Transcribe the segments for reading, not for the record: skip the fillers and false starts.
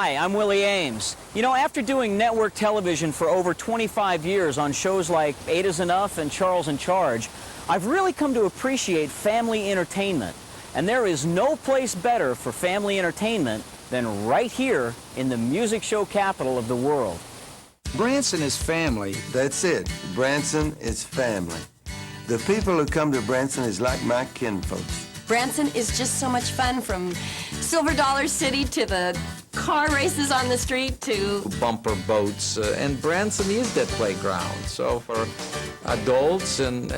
Hi, I'm Willie Ames. You know, after doing network television for over 25 years on shows like 8 is Enough and Charles in Charge, I've really come to appreciate family entertainment. And there is no place better for family entertainment than right here in the music show capital of the world. Branson is family. That's it. Branson is family. The people who come to Branson is like my kinfolks. Branson is just so much fun, from Silver Dollar City to the car races on the street to bumper boats, and Branson is that playground. So for adults and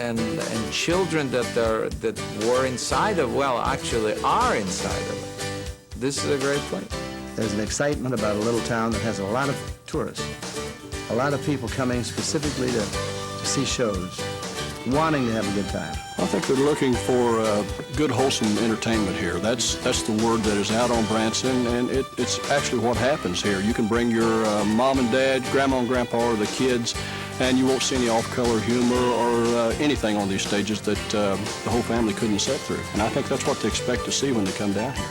children that were inside of, well, actually are inside of it, this is a great place. There's an excitement about a little town that has a lot of tourists, a lot of people coming specifically to see shows, wanting to have a good time. I think they're looking for good, wholesome entertainment here. That's the word that is out on Branson, and it's actually what happens here. You can bring your mom and dad, grandma and grandpa, or the kids, and you won't see any off-color humor or anything on these stages that the whole family couldn't sit through. And I think that's what they expect to see when they come down here.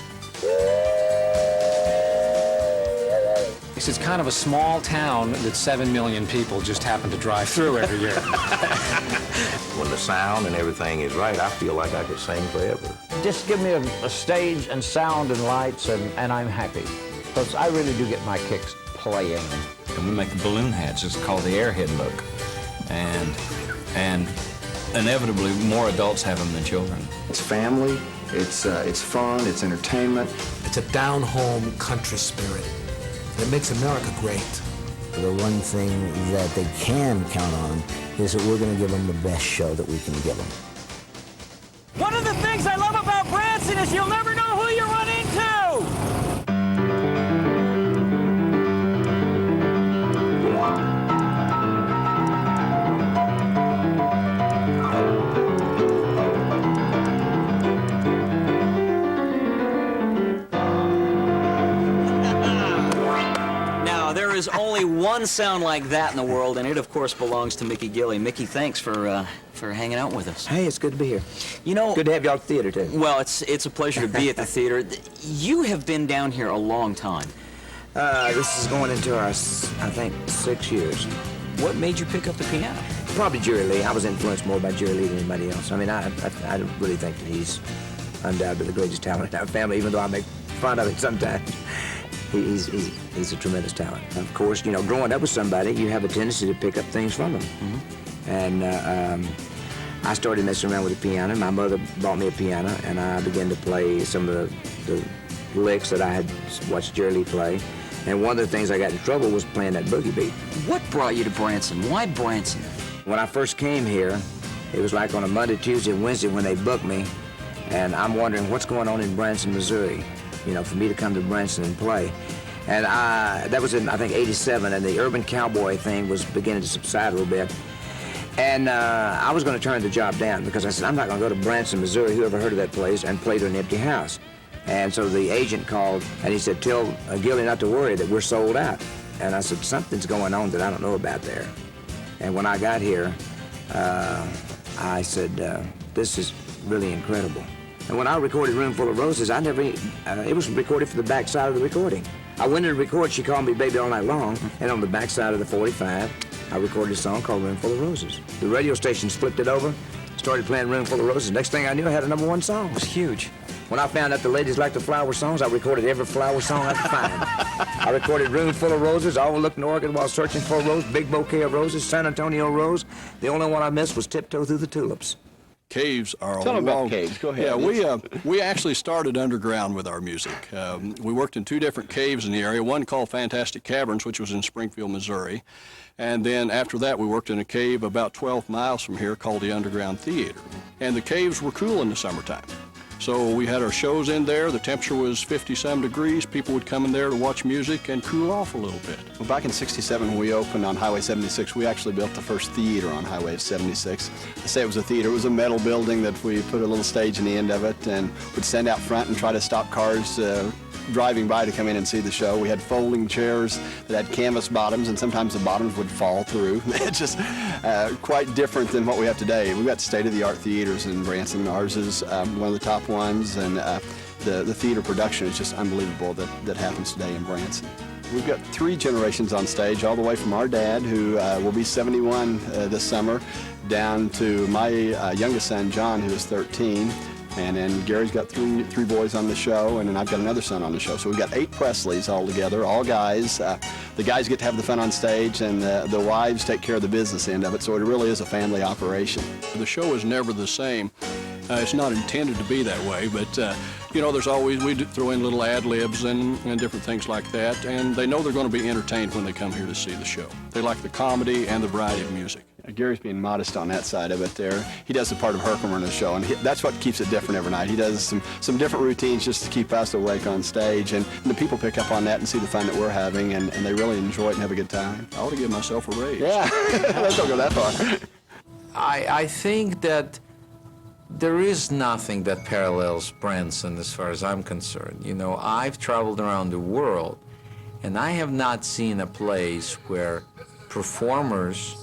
It's kind of a small town that 7 million people just happen to drive through every year. When the sound and everything is right, I feel like I could sing forever. Just give me a stage and sound and lights, and I'm happy. Because I really do get my kicks playing. And we make the balloon hats. It's called the airhead look. And inevitably, more adults have them than children. It's family, it's fun, it's entertainment. It's a down-home country spirit that makes America great. The one thing that they can count on is that we're going to give them the best show that we can give them. One of the things I love about Branson is you'll never know who you run into! There is only one sound like that in the world, and it, of course, belongs to Mickey Gilley. Mickey, thanks for hanging out with us. Hey, it's good to be here. You know, good to have y'all at the theater, too. Well, it's a pleasure to be at the theater. You have been down here a long time. This is going into our, I think, 6 years. What made you pick up the piano? Probably Jerry Lee. I was influenced more by Jerry Lee than anybody else. I mean, I really think that he's undoubtedly the greatest talent in our family, even though I make fun of it sometimes. He's a tremendous talent. Of course, you know, growing up with somebody, you have a tendency to pick up things from them. Mm-hmm. And I started messing around with the piano. My mother bought me a piano, and I began to play some of the licks that I had watched Jerry Lee play. And one of the things I got in trouble was playing that boogie beat. What brought you to Branson? Why Branson? When I first came here, it was like on a Monday, Tuesday, and Wednesday when they booked me, and I'm wondering what's going on in Branson, Missouri, you know, for me to come to Branson and play. And that was in, I think, '87, and the urban cowboy thing was beginning to subside a little bit. And I was going to turn the job down because I said, I'm not going to go to Branson, Missouri, who ever heard of that place, and play to an empty house. And so the agent called, and he said, tell Gilley not to worry, that we're sold out. And I said, something's going on that I don't know about there. And when I got here, I said, this is really incredible. And when I recorded Room Full of Roses, it was recorded for the backside of the recording. I went in to record She Called Me Baby All Night Long, and on the backside of the 45, I recorded a song called Room Full of Roses. The radio station flipped it over, started playing Room Full of Roses. Next thing I knew, I had a #1 song. It was huge. When I found out the ladies liked the flower songs, I recorded every flower song I could find. I recorded Room Full of Roses, All Looked in Oregon While Searching for a Rose, Big Bouquet of Roses, San Antonio Rose. The only one I missed was Tiptoe Through the Tulips. Caves are Tell them about caves. Go ahead. Yeah, we actually started underground with our music. We worked in 2 different caves in the area, one called Fantastic Caverns, which was in Springfield, Missouri. And then after that, we worked in a cave about 12 miles from here called the Underground Theater. And the caves were cool in the summertime. So we had our shows in there. The temperature was 50-some degrees. People would come in there to watch music and cool off a little bit. Well, back in '67 when we opened on Highway 76, we actually built the first theater on Highway 76. I say it was a theater. It was a metal building that we put a little stage in the end of it and would stand out front and try to stop cars driving by to come in and see the show. We had folding chairs that had canvas bottoms, and sometimes the bottoms would fall through. It's just quite different than what we have today. We've got state-of-the-art theaters in Branson. Ours is one of the top ones, and the theater production is just unbelievable that happens today in Branson. We've got 3 generations on stage, all the way from our dad, who will be 71 this summer, down to my youngest son, John, who is 13. And then Gary's got three boys on the show, and then I've got another son on the show. So we've got 8 Presleys all together, all guys. The guys get to have the fun on stage, and the wives take care of the business end of it. So it really is a family operation. The show is never the same. It's not intended to be that way, but you know, there's always, we do throw in little ad-libs and different things like that, and they know they're going to be entertained when they come here to see the show. They like the comedy and the variety of music. Gary's being modest on that side of it there. He does the part of Herkimer in the show, and that's what keeps it different every night. He does some different routines just to keep us awake on stage, and the people pick up on that and see the fun that we're having, and they really enjoy it and have a good time. I ought to give myself a raise. Yeah, let's don't go that far. I think that there is nothing that parallels Branson as far as I'm concerned. You know, I've traveled around the world, and I have not seen a place where performers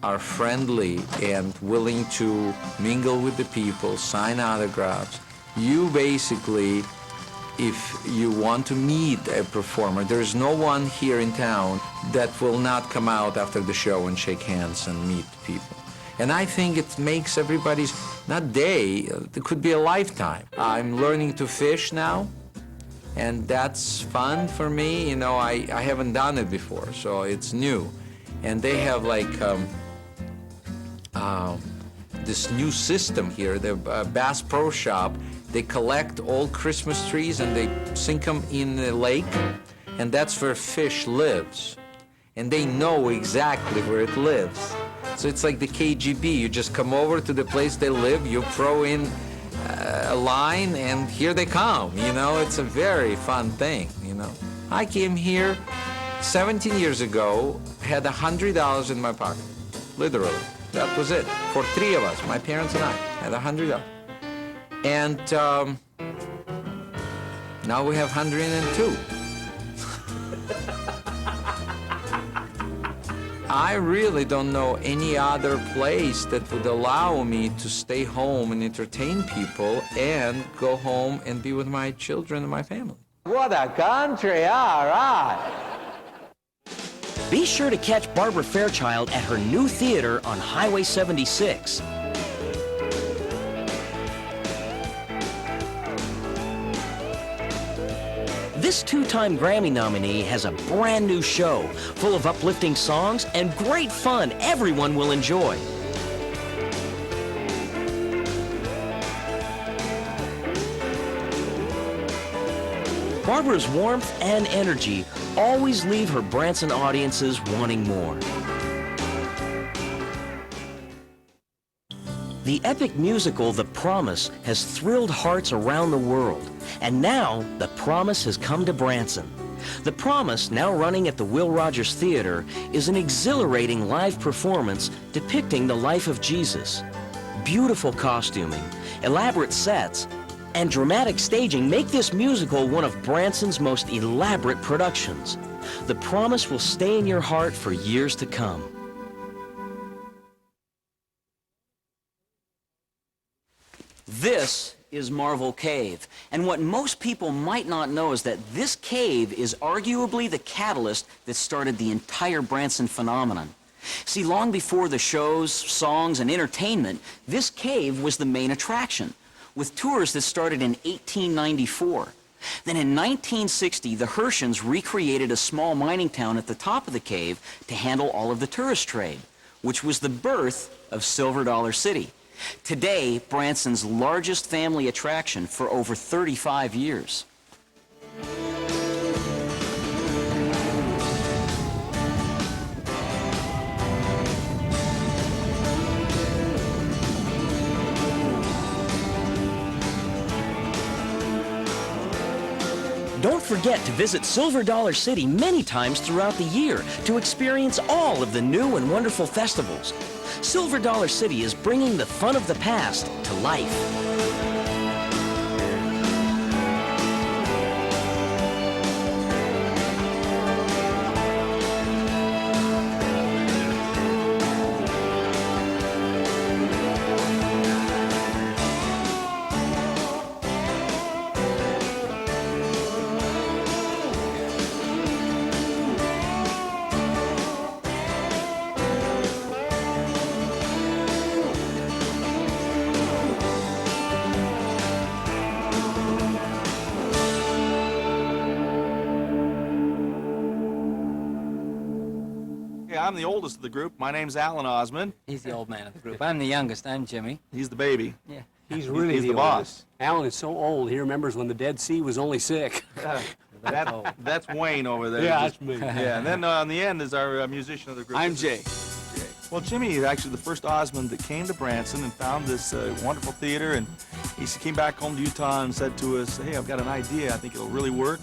are friendly and willing to mingle with the people, sign autographs. You basically, if you want to meet a performer, there's no one here in town that will not come out after the show and shake hands and meet people. And I think it makes everybody's, not day, it could be a lifetime. I'm learning to fish now, and that's fun for me. You know, I haven't done it before, so it's new. And they have like, this new system here, the Bass Pro Shop. They collect old Christmas trees and they sink them in the lake, and that's where fish lives. And they know exactly where it lives. So it's like the KGB. You just come over to the place they live, you throw in a line, and here they come. You know, it's a very fun thing, you know. I came here 17 years ago, had $100 in my pocket, literally. That was it, for 3 of us, my parents and I, had $100. And now we have 102. I really don't know any other place that would allow me to stay home and entertain people and go home and be with my children and my family. What a country, all right. Be sure to catch Barbara Fairchild at her new theater on Highway 76. This 2-time Grammy nominee has a brand new show full of uplifting songs and great fun everyone will enjoy. Barbara's warmth and energy always leave her Branson audiences wanting more. The epic musical The Promise has thrilled hearts around the world, and now The Promise has come to Branson. The Promise, now running at the Will Rogers Theater, is an exhilarating live performance depicting the life of Jesus. Beautiful costuming, elaborate sets, and dramatic staging make this musical one of Branson's most elaborate productions. The Promise will stay in your heart for years to come. This is Marvel Cave, and what most people might not know is that this cave is arguably the catalyst that started the entire Branson phenomenon. See, long before the shows, songs, and entertainment, this cave was the main attraction, with tours that started in 1894. Then in 1960, the Herschens recreated a small mining town at the top of the cave to handle all of the tourist trade, which was the birth of Silver Dollar City. Today, Branson's largest family attraction for over 35 years. Don't forget to visit Silver Dollar City many times throughout the year to experience all of the new and wonderful festivals. Silver Dollar City is bringing the fun of the past to life. I'm the oldest of the group. My name's Alan Osmond. He's the old man of the group. I'm the youngest. I'm Jimmy. He's the baby. Yeah. He's really He's the boss. Alan is so old, he remembers when the Dead Sea was only sick. That's Wayne over there. Yeah, that's me. Yeah, and then on the end is our musician of the group. I'm Jay. Well, Jimmy is actually the first Osmond that came to Branson and found this wonderful theater, and he came back home to Utah and said to us, hey, I've got an idea. I think it'll really work.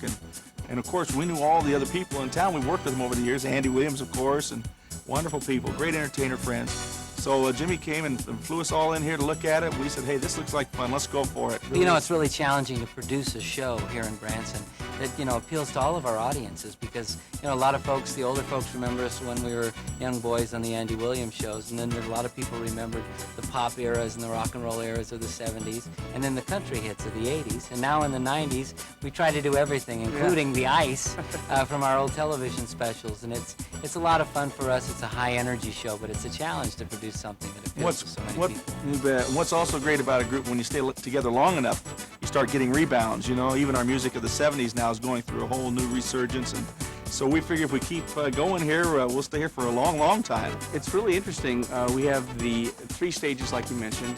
And of course, we knew all the other people in town. We worked with them over the years, Andy Williams, of course, and wonderful people, great entertainer friends. So Jimmy came and flew us all in here to look at it. We said, hey, this looks like fun. Let's go for it. You know, it's really challenging to produce a show here in Branson that, you know, appeals to all of our audiences because, you know, a lot of folks, the older folks remember us when we were young boys on the Andy Williams shows, and then a lot of people remembered the pop eras and the rock and roll eras of the 70s, and then the country hits of the 80s. And now in the 90s, we try to do everything, including the ice from our old television specials. And it's a lot of fun for us. It's a high-energy show, but it's a challenge to produce something that appeals to so many people. What's also great about a group, when you stay together long enough, you start getting rebounds. You know, even our music of the 70s now is going through a whole new resurgence, and so we figure if we keep going here, we'll stay here for a long, long time. It's really interesting. We have the 3 stages, like you mentioned,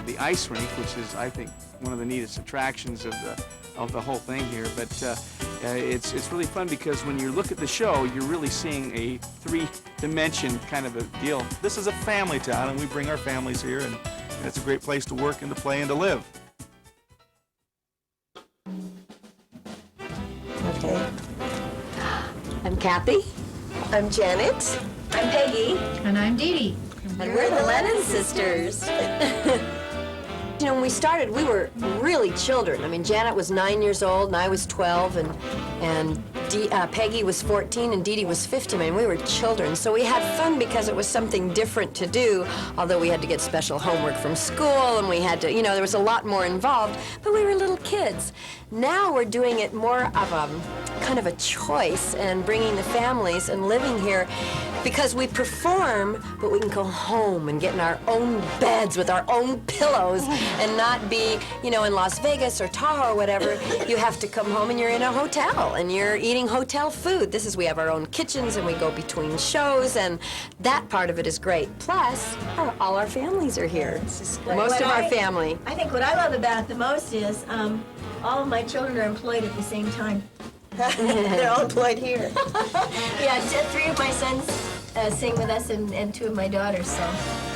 the ice rink, which is, I think, one of the neatest attractions of the whole thing here. But it's really fun because when you look at the show, you're really seeing a 3-dimension kind of a deal. This is a family town, and we bring our families here, and it's a great place to work and to play and to live. Okay. I'm Kathy. I'm Janet. I'm Peggy. And I'm Dee Dee. And we're the Lennon sisters. You know, when we started, we were really children. I mean, Janet was 9 years old, and I was 12, and Peggy was 14, and Dee Dee was 15. I mean, we were children. So we had fun because it was something different to do, although we had to get special homework from school, and we had to, you know, there was a lot more involved, but we were little kids. Now we're doing it more of a kind of a choice and bringing the families and living here because we perform, but we can go home and get in our own beds with our own pillows and not be, you know, in Las Vegas or Tahoe or whatever. You have to come home and you're in a hotel and you're eating hotel food. We have our own kitchens and we go between shows, and that part of it is great. Plus, all our families are here. Most of our family. I think what I love about it the most is all of my children are employed at the same time. They're all employed here. Yeah, 3 of my sons sing with us and 2 of my daughters, so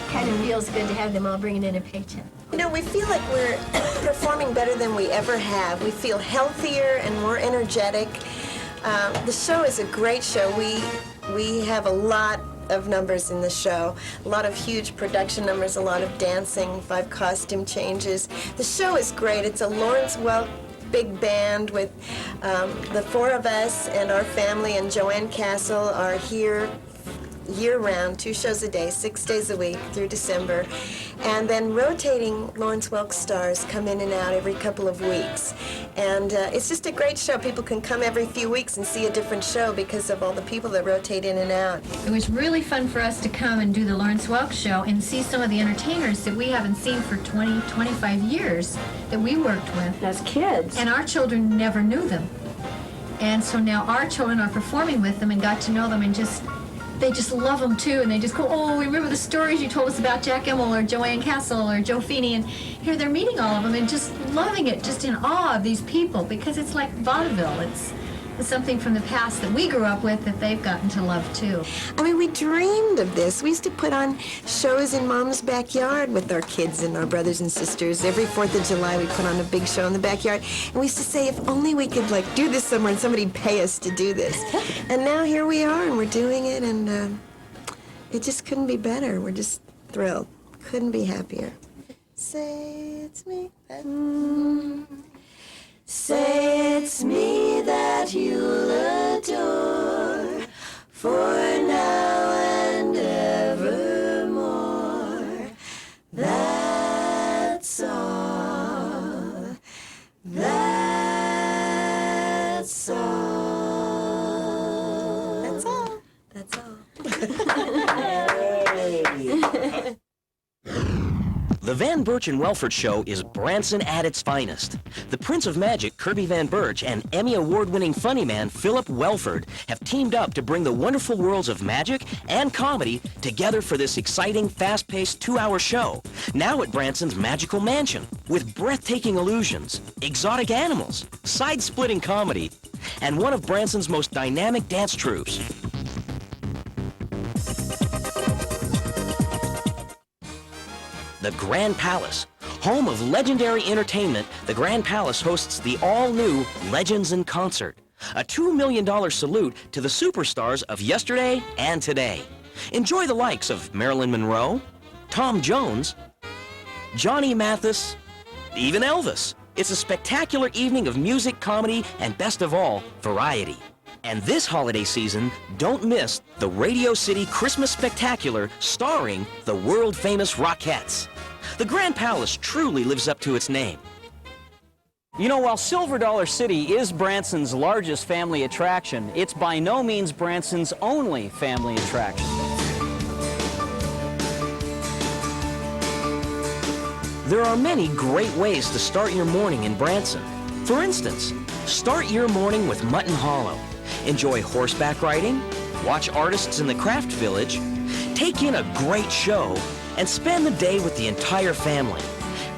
kind of feels good to have them all bringing in a paycheck. You know, we feel like we're performing better than we ever have. We feel healthier and more energetic. The show is a great show. We have a lot of numbers in the show, a lot of huge production numbers, a lot of dancing, 5 costume changes. The show is great. It's a Lawrence Welk big band with the 4 of us and our family, and Joanne Castle are here year-round, 2 shows a day, 6 days a week through December. And then rotating Lawrence Welk stars come in and out every couple of weeks. And it's just a great show. People can come every few weeks and see a different show because of all the people that rotate in and out. It was really fun for us to come and do the Lawrence Welk show and see some of the entertainers that we haven't seen for 20, 25 years that we worked with. As kids. And our children never knew them. And so now our children are performing with them and got to know them, and they just love them too, and they just go, oh, we remember the stories you told us about Jack Immel or Joanne Castle or Joe Feeney, and here they're meeting all of them and just loving it, just in awe of these people, because it's like vaudeville. It's something from the past that we grew up with that they've gotten to love too. I mean, we dreamed of this. We used to put on shows in Mom's backyard with our kids and our brothers and sisters. Every 4th of July, we put on a big show in the backyard. And we used to say, if only we could, like, do this somewhere and somebody'd pay us to do this. And now here we are, and we're doing it, and it just couldn't be better. We're just thrilled. Couldn't be happier. Say it's me. Say it's me that you'll adore, for now and evermore. That's all. That's all. That's all. That's all. The Van Burch and Welford Show is Branson at its finest. The Prince of Magic, Kirby Van Burch, and Emmy Award-winning funny man, Philip Welford, have teamed up to bring the wonderful worlds of magic and comedy together for this exciting, fast-paced 2-hour show, now at Branson's Magical Mansion, with breathtaking illusions, exotic animals, side-splitting comedy, and one of Branson's most dynamic dance troupes. The Grand Palace. Home of legendary entertainment, the Grand Palace hosts the all-new Legends in Concert, a $2 million salute to the superstars of yesterday and today. Enjoy the likes of Marilyn Monroe, Tom Jones, Johnny Mathis, even Elvis. It's a spectacular evening of music, comedy, and best of all, variety. And this holiday season, don't miss the Radio City Christmas Spectacular starring the world-famous Rockettes. The Grand Palace truly lives up to its name. You know, while Silver Dollar City is Branson's largest family attraction, it's by no means Branson's only family attraction. There are many great ways to start your morning in Branson. For instance, start your morning with Mutton Hollow. Enjoy horseback riding, watch artists in the craft village, take in a great show, and spend the day with the entire family.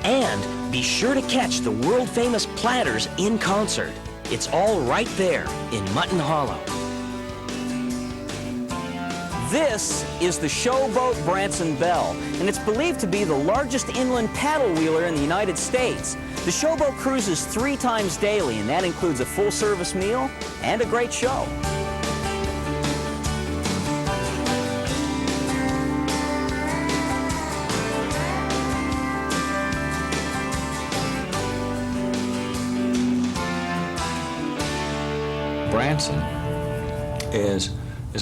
And be sure to catch the world-famous Platters in concert. It's all right there in Mutton Hollow. This is the Showboat Branson Belle, and it's believed to be the largest inland paddle wheeler in the United States. The Showboat cruises 3 times daily, and that includes a full-service meal and a great show. Branson is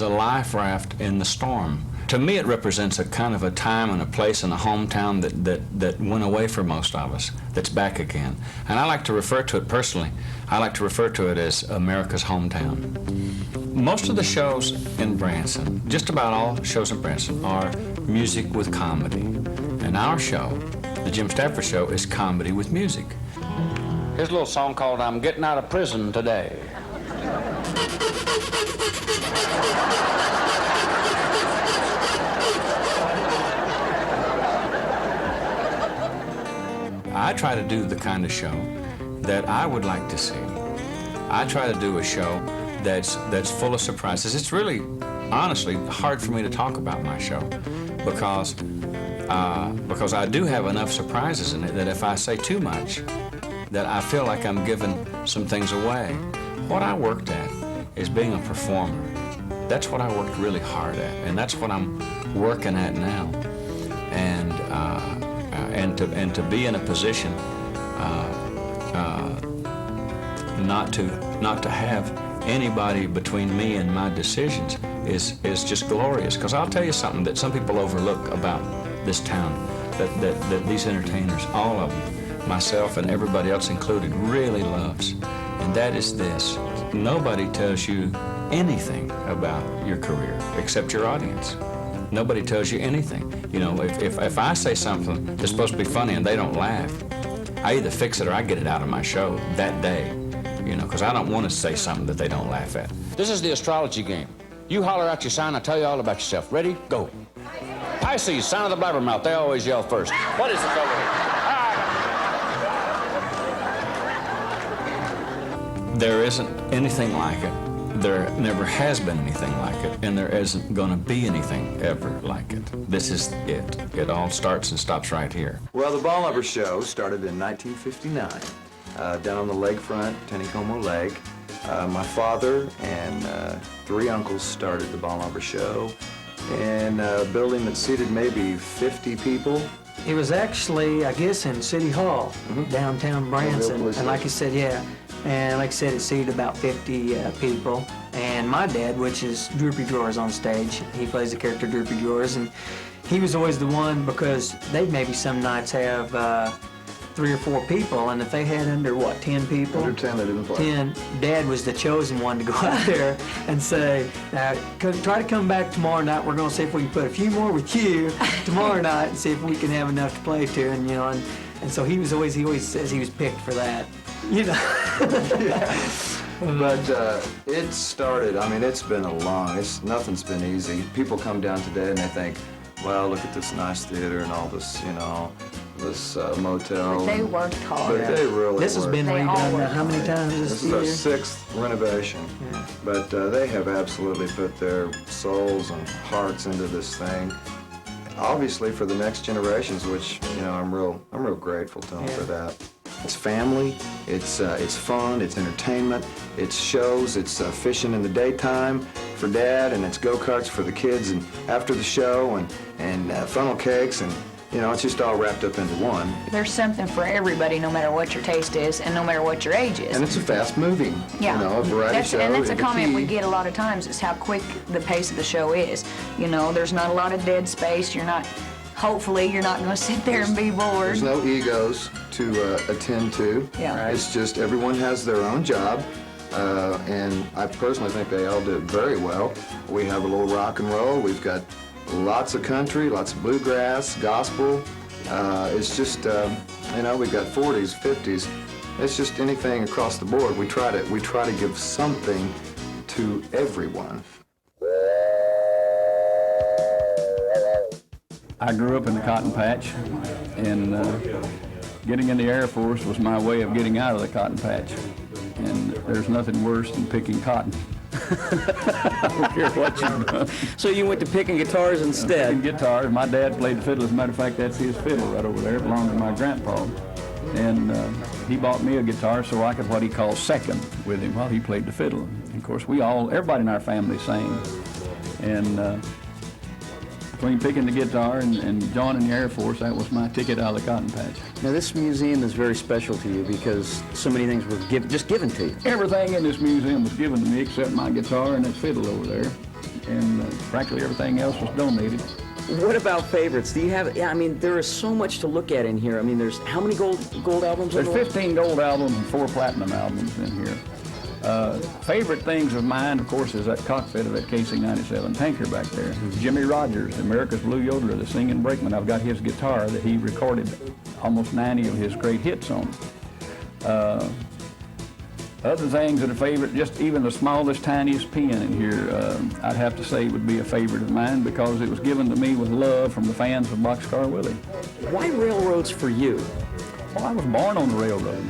a life raft in the storm. To me, it represents a kind of a time and a place in a hometown that went away for most of us, that's back again. And I like to refer to it personally, I like to refer to it as America's hometown. Most of the shows in Branson, just about all shows in Branson, are music with comedy. And our show, the Jim Stafford Show, is comedy with music. Here's a little song called I'm Getting Out of Prison Today. I try to do the kind of show that I would like to see. I try to do a show that's full of surprises. It's really, honestly, hard for me to talk about my show because I do have enough surprises in it that if I say too much, that I feel like I'm giving some things away. What I worked at is being a performer. That's what I worked really hard at, and that's what I'm working at now. And to be in a position not to have anybody between me and my decisions is just glorious. Because I'll tell you something that some people overlook about this town, that these entertainers, all of them, myself and everybody else included, really loves, and that is this: nobody tells you anything about your career except your audience. Nobody tells you anything. You know, if I say something that's supposed to be funny and they don't laugh, I either fix it or I get it out of my show that day, you know, because I don't want to say something that they don't laugh at. This is the astrology game. You holler out your sign, I'll tell you all about yourself. Ready? Go. Pisces, sign of the blabbermouth. They always yell first. What is this over here? There isn't anything like it. There never has been anything like it, and there isn't going to be anything ever like it. This is it. It all starts and stops right here. Well, the Ball Number Show started in 1959, down on the lakefront, Tennecomo Lake. My father and 3 uncles started the Ball Number Show in a building that seated maybe 50 people. It was actually, I guess, in City Hall, downtown Branson. And like I said, yeah. And like I said, it seated about 50 people. And my dad, which is Droopy Drawers on stage, he plays the character Droopy Drawers, and he was always the one, because they'd maybe some nights have 3 or 4 people, and if they had under, what, 10 people? Under 10, they didn't play. 10, Dad was the chosen one to go out there and say, now, try to come back tomorrow night. We're going to see if we can put a few more with you tomorrow night and see if we can have enough to play to. And, you know, and so he always says he was picked for that, you know. But it started, I mean, it's been nothing's been easy. People come down today and they think, well, look at this nice theater and all this, you know, this motel. But they worked hard. But they really This has been redone now how many times This is our 6th renovation. Yeah. But they have absolutely put their souls and hearts into this thing. Obviously for the next generations, which, you know, I'm real grateful to them for that. It's family, it's fun, it's entertainment, it's shows, it's fishing in the daytime for Dad, and it's go-karts for the kids, and after the show, and funnel cakes, and, you know, it's just all wrapped up into one. There's something for everybody, no matter what your taste is, and no matter what your age is. And it's a fast-moving, yeah. you know, a variety show. And that's a the comment key. we get a lot of times, is how quick the pace of the show is. You know, there's not a lot of dead space. Hopefully, you're not going to sit there and be bored. There's no egos to attend to. Yeah. It's just everyone has their own job, and I personally think they all do it very well. We have a little rock and roll. We've got lots of country, lots of bluegrass, gospel. It's just, you know, we've got 40s, 50s. It's just anything across the board. We try to give something to everyone. I grew up in the cotton patch, and getting in the Air Force was my way of getting out of the cotton patch. And there's nothing worse than picking cotton. I don't care what you've done. So you went to picking guitars instead? Picking guitars. My dad played the fiddle. As a matter of fact, that's his fiddle right over there. It belonged to my grandpa. And he bought me a guitar so I could what he called second with him while he played the fiddle. And of course, everybody in our family sang. And between picking the guitar and joining the Air Force, that was my ticket out of the cotton patch. Now this museum is very special to you because so many things were just given to you. Everything in this museum was given to me except my guitar and that fiddle over there. And practically everything else was donated. What about favorites? Do you have, I mean, there is so much to look at in here. I mean, there's how many gold albums? There's 15 gold albums and 4 platinum albums in here. Favorite things of mine, of course, is that cockpit of that KC-97 tanker back there. Jimmy Rogers, America's Blue Yodeler, the singing brakeman. I've got his guitar that he recorded almost 90 of his great hits on. Other things that are favorite, just even the smallest, tiniest pen in here, I'd have to say would be a favorite of mine because it was given to me with love from the fans of Boxcar Willie. Why railroads for you? Well, I was born on the railroad.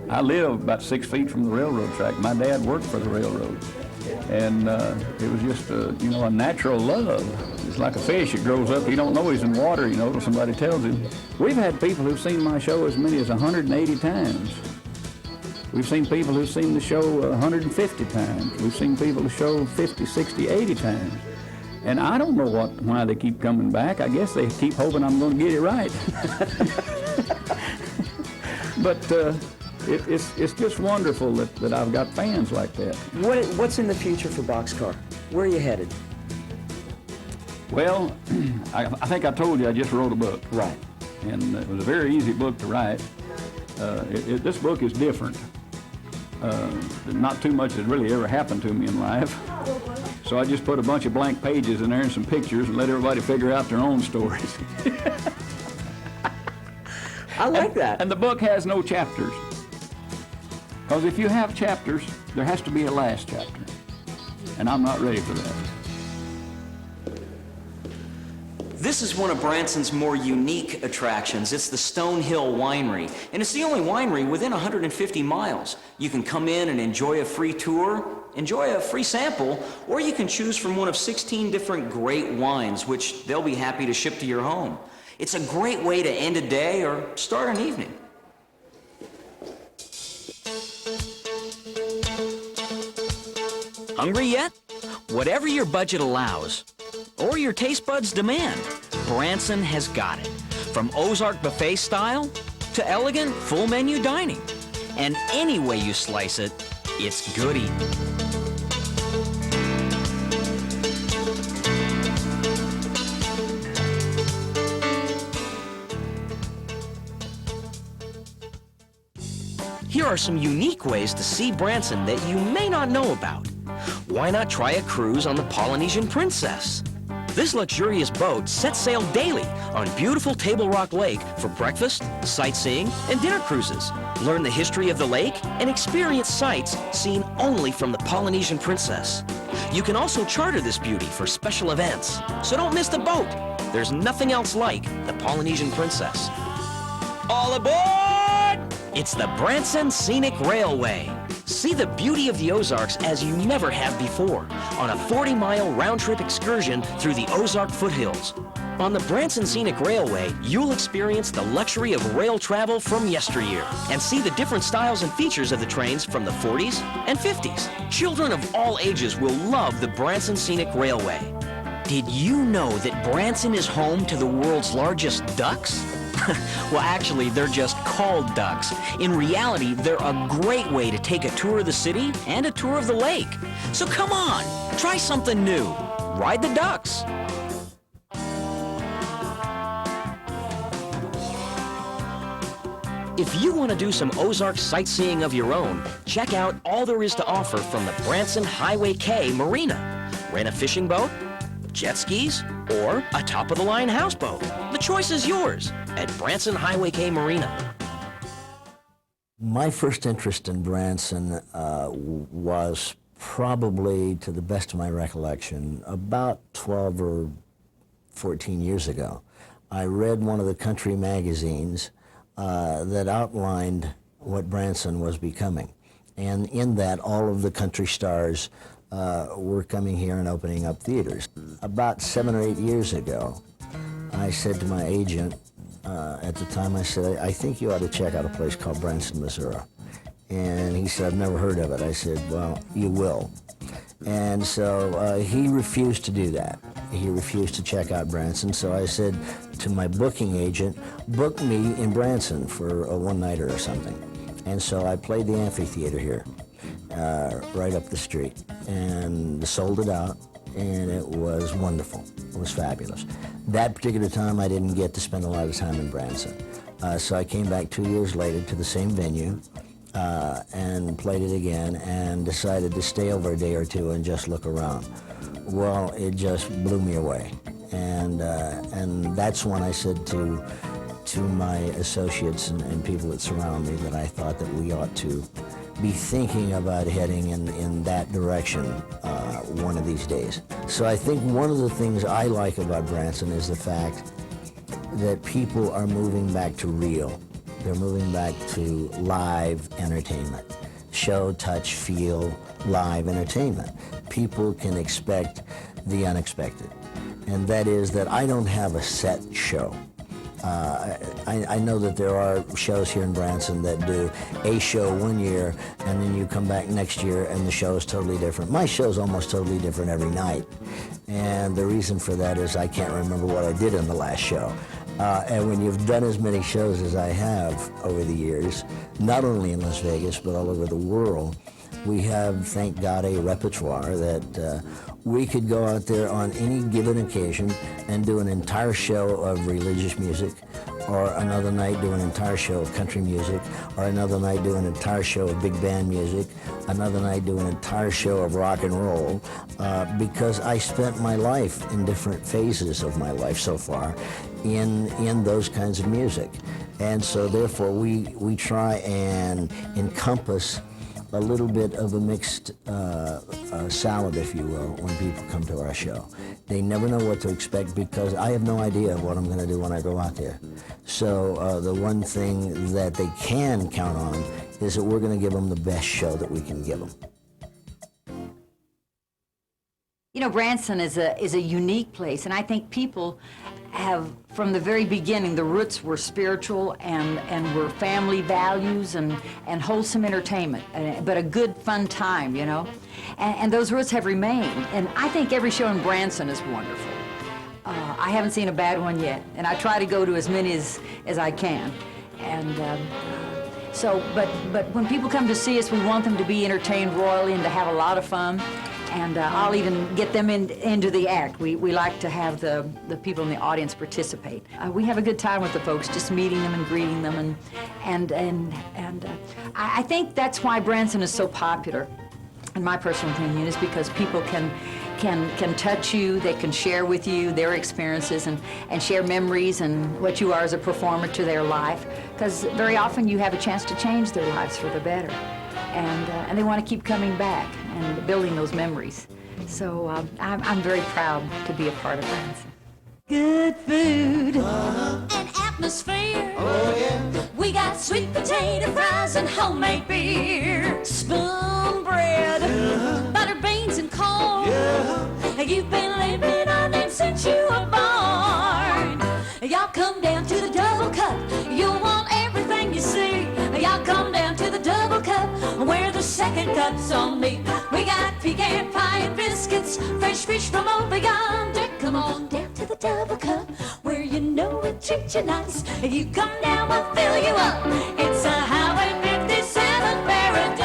I live about 6 feet from the railroad track. My dad worked for the railroad. And it was just, you know, a natural love. It's like a fish. It grows up. You don't know he's in water, you know, till somebody tells him. We've had people who've seen my show as many as 180 times. We've seen people who've seen the show 150 times. We've seen people who show 50, 60, 80 times. And I don't know why they keep coming back. I guess they keep hoping I'm going to get it right. But it's just wonderful that I've got fans like that. What's in the future for Boxcar? Where are you headed? Well, I think I told you I just wrote a book. Right. And it was a very easy book to write. This book is different. Not too much has really ever happened to me in life. So I just put a bunch of blank pages in there and some pictures and let everybody figure out their own stories. I like that. And the book has no chapters. Because if you have chapters, there has to be a last chapter. And I'm not ready for that. This is one of Branson's more unique attractions. It's the Stone Hill Winery, and it's the only winery within 150 miles. You can come in and enjoy a free tour, enjoy a free sample, or you can choose from one of 16 different great wines, which they'll be happy to ship to your home. It's a great way to end a day or start an evening. Hungry yet? Whatever your budget allows, or your taste buds demand, Branson has got it. From Ozark buffet style to elegant full menu dining. And any way you slice it, it's good eating. Here are some unique ways to see Branson that you may not know about. Why not try a cruise on the Polynesian Princess? This luxurious boat sets sail daily on beautiful Table Rock Lake for breakfast, sightseeing, and dinner cruises. Learn the history of the lake and experience sights seen only from the Polynesian Princess. You can also charter this beauty for special events, so don't miss the boat. There's nothing else like the Polynesian Princess. All aboard! It's the Branson Scenic Railway. See the beauty of the Ozarks as you never have before on a 40-mile round-trip excursion through the Ozark foothills. On the Branson Scenic Railway, you'll experience the luxury of rail travel from yesteryear and see the different styles and features of the trains from the 40s and 50s. Children of all ages will love the Branson Scenic Railway. Did you know that Branson is home to the world's largest ducks? Well, actually, they're just called ducks. In reality, they're a great way to take a tour of the city and a tour of the lake. So come on, try something new. Ride the ducks. If you want to do some Ozark sightseeing of your own, check out all there is to offer from the Branson Highway K Marina. Rent a fishing boat, jet skis, or a top-of-the-line houseboat. The choice is yours at Branson Highway K Marina. My first interest in Branson was probably, to the best of my recollection, about 12 or 14 years ago. I read one of the country magazines that outlined what Branson was becoming. And in that, all of the country stars were coming here and opening up theaters. About 7 or 8 years ago, I said to my agent, at the time, I said, I think you ought to check out a place called Branson, Missouri. And he said, I've never heard of it. I said, well, you will. And so he refused to do that. He refused to check out Branson. So I said to my booking agent, book me in Branson for a one-nighter or something. And so I played the amphitheater here, right up the street, and sold it out. And it was wonderful. It was fabulous. That particular time, I didn't get to spend a lot of time in Branson. So I came back 2 years later to the same venue and played it again and decided to stay over a day or two and just look around. Well, it just blew me away. And that's when I said to my associates and people that surround me that I thought that we ought to be thinking about heading in that direction one of these days. So I think one of the things I like about Branson is the fact that people are moving back to real. They're moving back to live entertainment. Show, touch, feel, live entertainment. People can expect the unexpected. And that is that I don't have a set show. I know that there are shows here in Branson that do a show one year and then you come back next year and the show is totally different. My show is almost totally different every night. And the reason for that is I can't remember what I did in the last show. And when you've done as many shows as I have over the years, not only in Las Vegas but all over the world, we have, thank God, a repertoire that we could go out there on any given occasion and do an entire show of religious music, or another night do an entire show of country music, or another night do an entire show of big band music, another night do an entire show of rock and roll, because I spent my life in different phases of my life so far in those kinds of music. And so therefore we try and encompass a little bit of a mixed salad, if you will, when people come to our show. They never know what to expect because I have no idea what I'm going to do when I go out there. So the one thing that they can count on is that we're going to give them the best show that we can give them. You know, Branson is a unique place, and I think people have, from the very beginning, the roots were spiritual and were family values and wholesome entertainment, but a good, fun time, you know? And those roots have remained, and I think every show in Branson is wonderful. I haven't seen a bad one yet, and I try to go to as many as I can. And but when people come to see us, we want them to be entertained royally and to have a lot of fun. and I'll even get them into the act. We like to have the people in the audience participate. We have a good time with the folks, just meeting them and greeting them, and I think that's why Branson is so popular, in my personal opinion, is because people can touch you, they can share with you their experiences and share memories and what you are as a performer to their life, because very often you have a chance to change their lives for the better, and they want to keep coming back and building those memories. So I'm very proud to be a part of Branson. Good food. An atmosphere. Oh, yeah. We got sweet potato fries and homemade beer. Spoon bread. Butter, beans, and corn. Yeah. You've been living on them since you were born. Y'all come down to the Double Cup. You'll want everything you see. Y'all come down to the Double Cup where the second cut's on me. We got pecan pie and biscuits, fresh fish from over yonder. Come on down to the Double Cup where you know we treat you nice. If you come down, we'll fill you up. It's a Highway 57 paradise.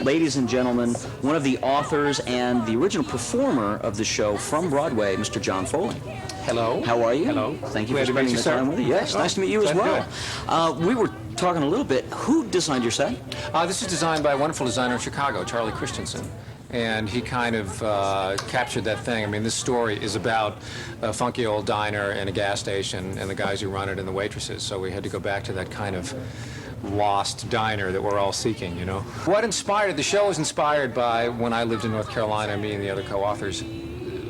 Ladies and gentlemen, one of the authors and the original performer of the show from Broadway, Mr. John Foley. Hello. How are you? Hello. Thank you Glad for to meet spending you, the sir. time with us. Yes, nice to meet you as glad well. We were talking a little bit. Who designed your set? This is designed by a wonderful designer in Chicago, Charlie Christensen. And he kind of captured that thing. I mean, this story is about a funky old diner and a gas station and the guys who run it and the waitresses. So we had to go back to that kind of lost diner that we're all seeking, you know. What inspired the show was inspired by when I lived in North Carolina. Me and the other co-authors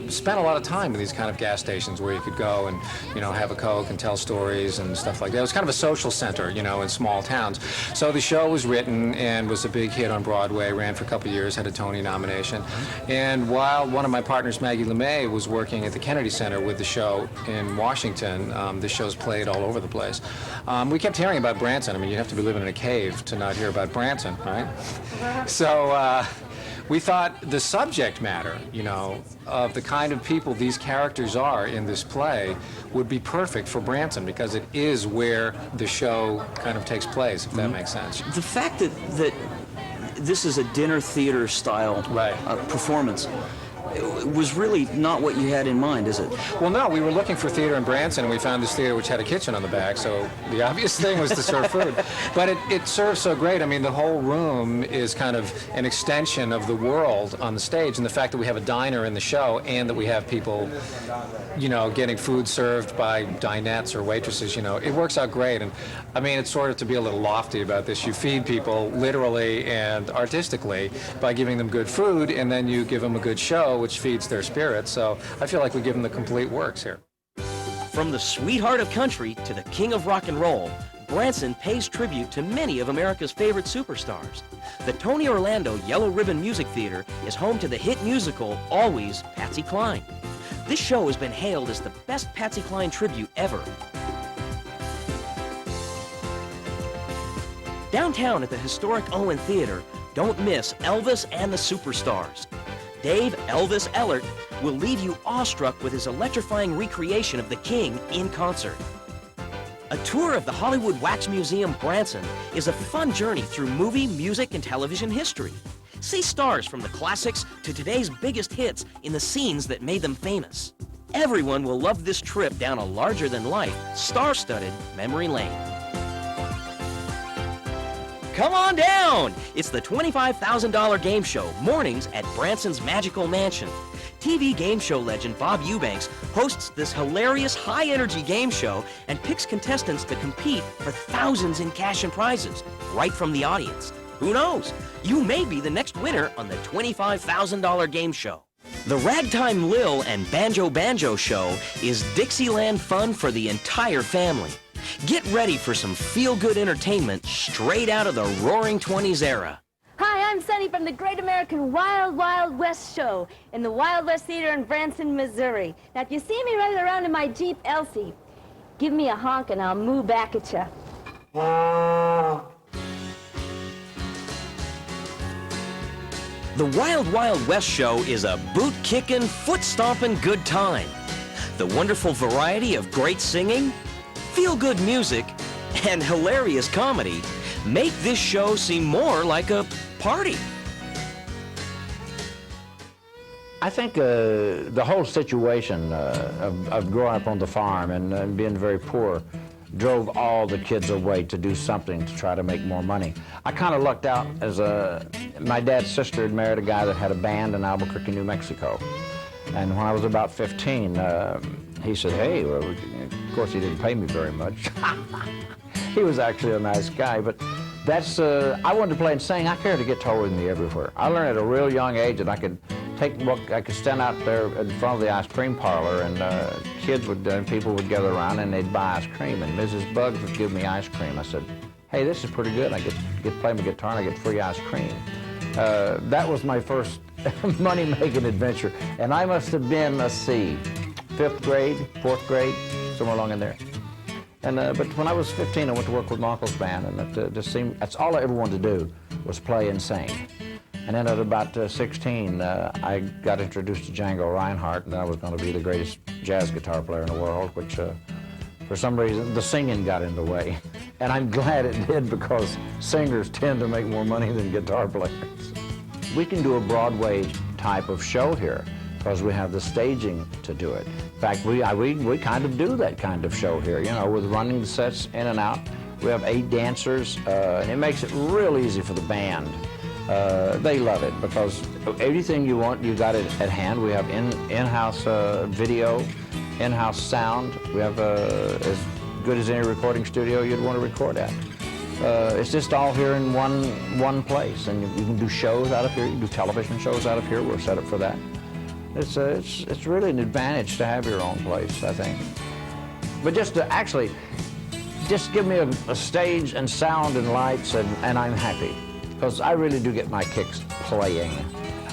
spent a lot of time in these kind of gas stations where you could go and, you know, have a Coke and tell stories and stuff like that. It was kind of a social center, you know, in small towns. So the show was written and was a big hit on Broadway, ran for a couple of years, had a Tony nomination. And while one of my partners, Maggie LeMay, was working at the Kennedy Center with the show in Washington, the show's played all over the place. We kept hearing about Branson. I mean, you have to be living in a cave to not hear about Branson, right? So we thought the subject matter, you know, of the kind of people these characters are in this play would be perfect for Branson because it is where the show kind of takes place, if that makes sense. The fact that this is a dinner theater style performance was really not what you had in mind, is it? Well, no, we were looking for theater in Branson, and we found this theater which had a kitchen on the back, so the obvious thing was to serve food. But it serves so great. I mean, the whole room is kind of an extension of the world on the stage, and the fact that we have a diner in the show and that we have people, you know, getting food served by dinettes or waitresses, you know, it works out great. And I mean, it's sort of to be a little lofty about this. You feed people literally and artistically by giving them good food, and then you give them a good show, which feeds their spirits. So I feel like we give them the complete works here. From the sweetheart of country to the king of rock and roll, Branson pays tribute to many of America's favorite superstars. The Tony Orlando Yellow Ribbon Music Theater is home to the hit musical Always Patsy Cline. This show has been hailed as the best Patsy Cline tribute ever. Downtown at the historic Owen Theater, don't miss Elvis and the Superstars. Dave Elvis Ellert will leave you awestruck with his electrifying recreation of the King in concert. A tour of the Hollywood Wax Museum Branson is a fun journey through movie, music, and television history. See stars from the classics to today's biggest hits in the scenes that made them famous. Everyone will love this trip down a larger-than-life, star-studded memory lane. Come on down! It's the $25,000 game show, mornings at Branson's Magical Mansion. TV game show legend Bob Eubanks hosts this hilarious high-energy game show and picks contestants to compete for thousands in cash and prizes, right from the audience. Who knows? You may be the next winner on the $25,000 game show. The Ragtime Lil and Banjo Banjo show is Dixieland fun for the entire family. Get ready for some feel-good entertainment straight out of the Roaring '20s era. Hi, I'm Sunny from the Great American Wild Wild West show in the Wild West Theater in Branson, Missouri. Now, if you see me riding around in my Jeep Elsie, give me a honk and I'll moo back at you. The Wild Wild West show is a boot-kicking, foot-stomping good time. The wonderful variety of great singing, feel-good music, and hilarious comedy make this show seem more like a party. I think the whole situation of growing up on the farm and being very poor drove all the kids away to do something to try to make more money. I kind of lucked out as my dad's sister had married a guy that had a band in Albuquerque, New Mexico. And when I was about 15, he said, hey, well, of course he didn't pay me very much. He was actually a nice guy, but that's, I wanted to play and sing. I carried a guitar with me everywhere. I learned at a real young age that I could I could stand out there in front of the ice cream parlor, and kids would, people would gather around and they'd buy ice cream, and Mrs. Buggs would give me ice cream. I said, hey, this is pretty good. I get to play my guitar and I get free ice cream. That was my first money-making adventure, and I must have been, let's see, 5th grade, 4th grade, somewhere along in there. And but when I was 15, I went to work with my uncle's band, and it just seemed that's all I ever wanted to do was play and sing. And then at about 16, I got introduced to Django Reinhardt, and I was going to be the greatest jazz guitar player in the world, which for some reason the singing got in the way. And I'm glad it did, because singers tend to make more money than guitar players. We can do a Broadway type of show here because we have the staging to do it. In fact, we kind of do that kind of show here, you know, with running the sets in and out. We have 8 dancers, and it makes it real easy for the band. They love it because everything you want, you got it at hand. We have in-house video, in-house sound. We have as good as any recording studio you'd want to record at. It's just all here in one place, and you can do shows out of here. You can do television shows out of here. We're set up for that. It's really an advantage to have your own place, I think. But just to actually, just give me a stage and sound and lights, and I'm happy. Because I really do get my kicks playing.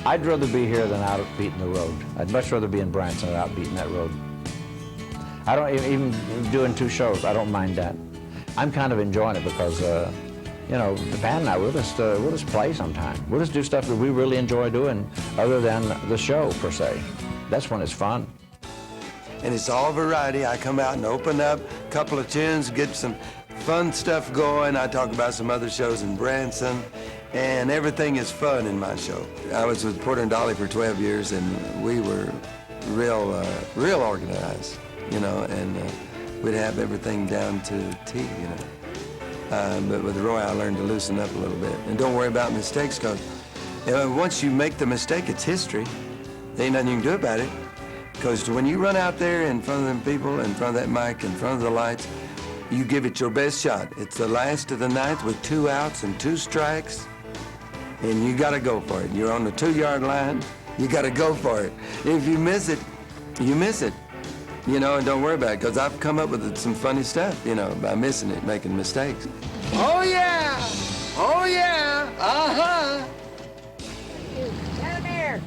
I'd rather be here than out beating the road. I'd much rather be in Branson than out beating that road. I don't even doing 2 shows, I don't mind that. I'm kind of enjoying it because, you know, the band and I, we'll just play sometime. We'll just do stuff that we really enjoy doing other than the show, per se. That's when it's fun. And it's all variety. I come out and open up a couple of tunes, get some fun stuff going. I talk about some other shows in Branson, and everything is fun in my show. I was with Porter and Dolly for 12 years, and we were real organized, you know, and we'd have everything down to a T, you know. But with Roy, I learned to loosen up a little bit. And don't worry about mistakes, because once you make the mistake, it's history. There ain't nothing you can do about it. Because when you run out there in front of them people, in front of that mic, in front of the lights, you give it your best shot. It's the last of the ninth with 2 outs and 2 strikes, and you got to go for it. You're on the 2-yard line, you got to go for it. If you miss it, you miss it. You know, and don't worry about it, because I've come up with some funny stuff, you know, by missing it, making mistakes. Oh, yeah! Oh, yeah! Uh-huh! Down there.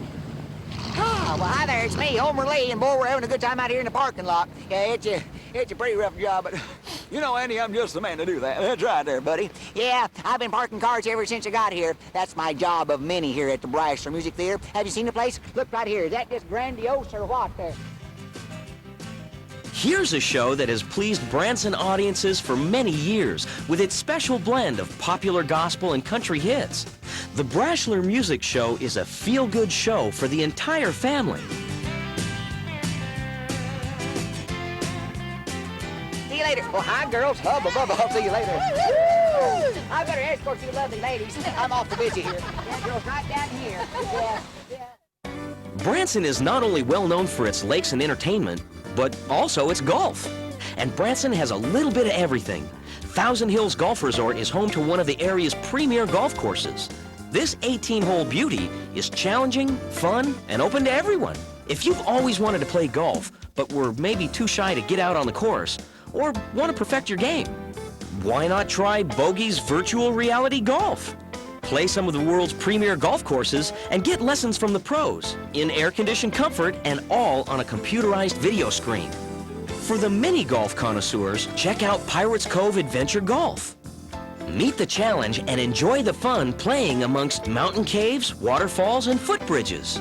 Ah, well, hi there, it's me, Homer Lee, and boy, we're having a good time out here in the parking lot. Yeah, it's a pretty rough job, but you know, Andy, I'm just the man to do that. That's right there, buddy. Yeah, I've been parking cars ever since I got here. That's my job of many here at the Brasler Music Theater. Have you seen the place? Look right here. Is that just grandiose or what there? Here's a show that has pleased Branson audiences for many years with its special blend of popular gospel and country hits. The Brasler Music Show is a feel-good show for the entire family. See you later. Well, hi, girls. Hubba bubba. I'll see you later. Woo! I better escort you lovely ladies. I'm awful busy here. Yeah, girls, right down here. Yeah. Branson is not only well known for its lakes and entertainment, but also its golf. And Branson has a little bit of everything. Thousand Hills Golf Resort is home to one of the area's premier golf courses. This 18-hole beauty is challenging, fun, and open to everyone. If you've always wanted to play golf, but were maybe too shy to get out on the course, or want to perfect your game, why not try Bogey's Virtual Reality Golf? Play some of the world's premier golf courses and get lessons from the pros in air-conditioned comfort and all on a computerized video screen. For the mini golf connoisseurs, check out Pirates Cove Adventure Golf. Meet the challenge and enjoy the fun playing amongst mountain caves, waterfalls, and footbridges.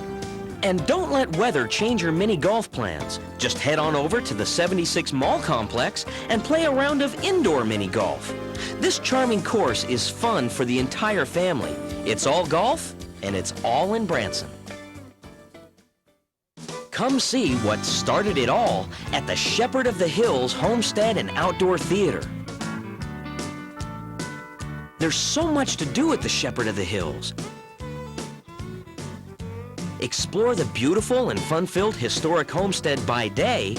And don't let weather change your mini golf plans. Just head on over to the 76 Mall Complex and play a round of indoor mini golf. This charming course is fun for the entire family. It's all golf, and it's all in Branson. Come see what started it all at the Shepherd of the Hills Homestead and Outdoor Theater. There's so much to do at the Shepherd of the Hills. Explore the beautiful and fun-filled historic homestead by day,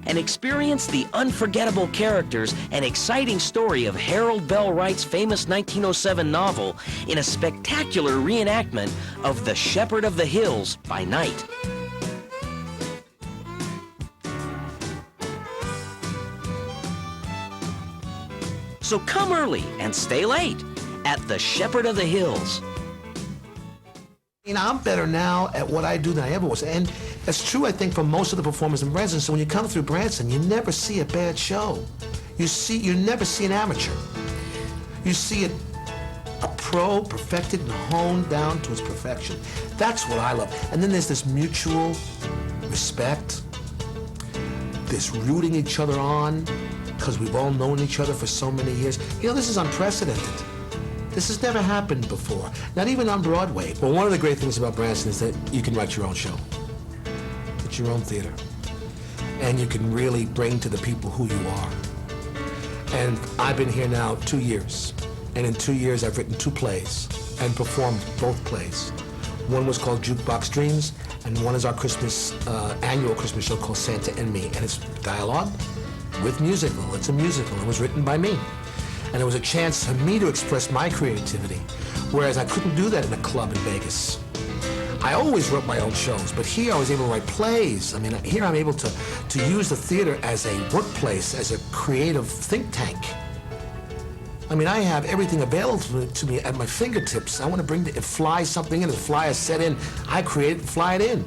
and experience the unforgettable characters and exciting story of Harold Bell Wright's famous 1907 novel in a spectacular reenactment of The Shepherd of the Hills by night. So come early and stay late at The Shepherd of the Hills. You know, I'm better now at what I do than I ever was. And that's true, I think, for most of the performers in Branson. So when you come through Branson, you never see a bad show. You never see an amateur. You see a pro perfected and honed down to its perfection. That's what I love. And then there's this mutual respect, this rooting each other on, because we've all known each other for so many years. You know, this is unprecedented. This has never happened before, not even on Broadway. Well, one of the great things about Branson is that you can write your own show. It's your own theater. And you can really bring to the people who you are. And I've been here now 2 years. And in 2 years, I've written 2 plays and performed both plays. One was called Jukebox Dreams, and one is our Christmas, annual Christmas show called Santa and Me. And it's dialogue with musical. It's a musical. It was written by me. And it was a chance for me to express my creativity, whereas I couldn't do that in a club in Vegas. I always wrote my own shows, but here I was able to write plays. I mean, here I'm able to use the theater as a workplace, as a creative think tank. I mean, I have everything available to me at my fingertips. I want to fly something in, fly a set in. I create it, fly it in.